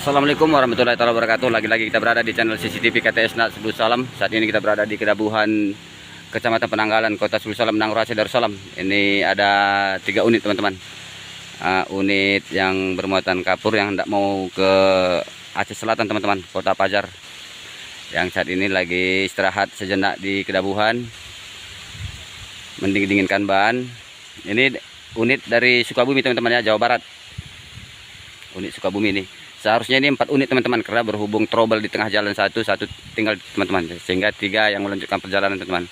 Assalamualaikum warahmatullahi wabarakatuh. Lagi-lagi kita berada di channel CCTV KTS Nat Sebul Salam. Saat ini kita berada di Kedabuhan, Kecamatan Penanggalan, Kota Sebul Salam, Nangrasi Darussalam. Ini ada 3 unit teman-teman. Unit yang bermuatan kapur yang hendak mau ke Aceh Selatan teman-teman, Kota Pajar. Yang saat ini lagi istirahat sejenak di Kedabuhan, mendingin-dinginkan bahan. Ini unit dari Sukabumi teman-teman ya, Jawa Barat. Unit Sukabumi ini. Seharusnya ini 4 unit teman-teman, karena berhubung trouble di tengah jalan satu tinggal teman-teman, sehingga 3 yang melanjutkan perjalanan teman-teman.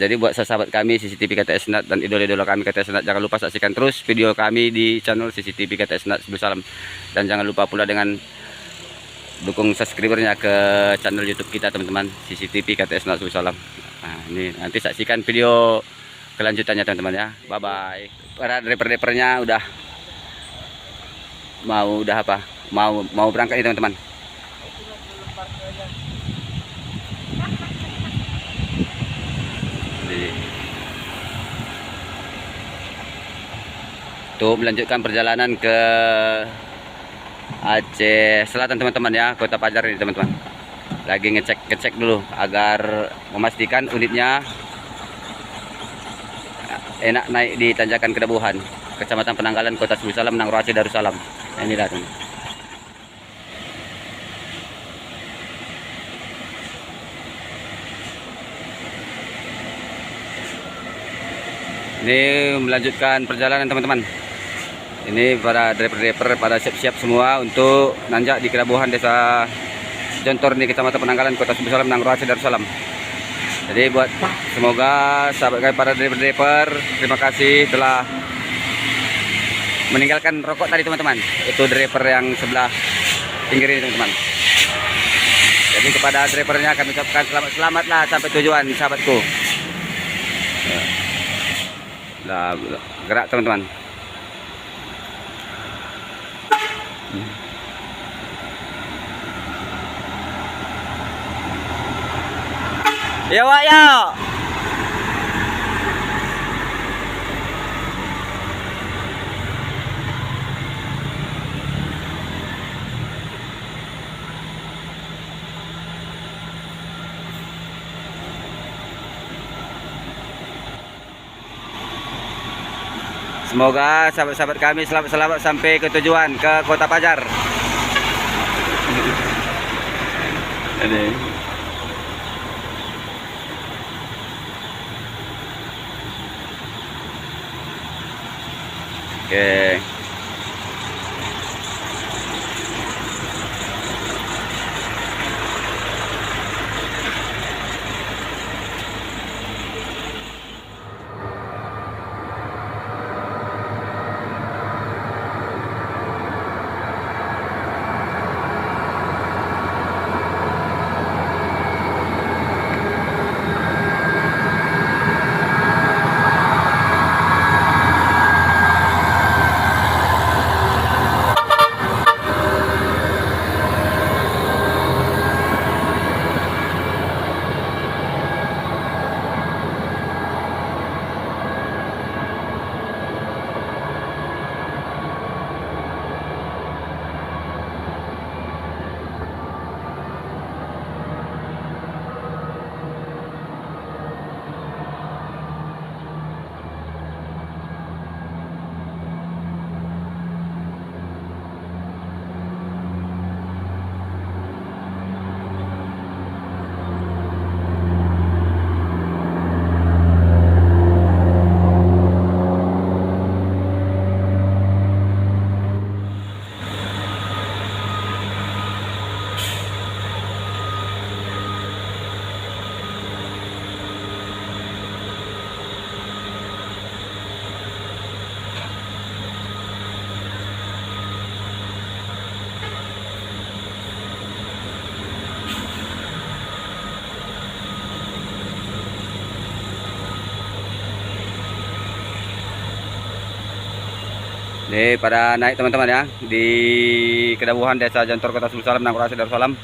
Jadi buat sahabat kami CCTV KTS Nat dan idola-idola kami KTS Nat, jangan lupa saksikan terus video kami di channel CCTV KTS Nat Sebul Salam, dan jangan lupa pula dengan dukung subscribernya ke channel YouTube kita teman-teman, CCTV KTS Nat Sebul Salam. Ini nanti saksikan video kelanjutannya teman-teman ya. Bye bye. Para driver-drivernya udah mau berangkat nih teman-teman. Tuh melanjutkan perjalanan ke Aceh Selatan teman-teman ya, Kota Pajar ini teman-teman. Lagi ngecek dulu agar memastikan unitnya enak naik di tanjakan Kedabuhan, Kecamatan Penanggalan, Kota Sebul Salam, Nangrasi Darussalam. Inilah teman. Ini melanjutkan perjalanan teman-teman. Ini para driver-driver pada siap-siap semua untuk nanjak di Kedabuhan, Desa Jontor di Kecamatan Penanggalan, Kota Sebul Salam, Nangrasi Darussalam. Jadi buat semoga sahabat kami para driver-driver, terima kasih telah meninggalkan rokok tadi teman-teman. Itu driver yang sebelah pinggir ini teman-teman. Jadi kepada drivernya kami ucapkan selamatlah sampai tujuan sahabatku. Nah, gerak teman-teman. Ya Wak ya. Semoga sahabat-sahabat kami selamat sampai ke tujuan, ke Kota Pajar. Ini. Oke. Ini pada naik teman-teman ya di Kedabuhan, Desa Jontor, Kota Sebul Salam, Nangrasi Darussalam.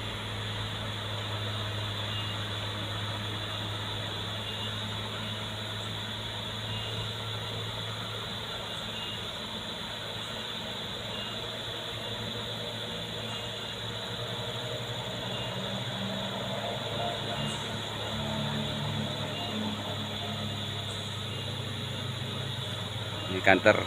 kantor.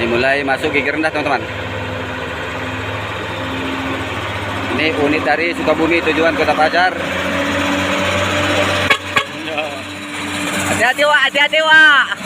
Ini mulai masuk gigi rendah teman-teman. Ini unit dari Sukabumi tujuan Kota Pajar. Hati-hati Wak, hati-hati Wak.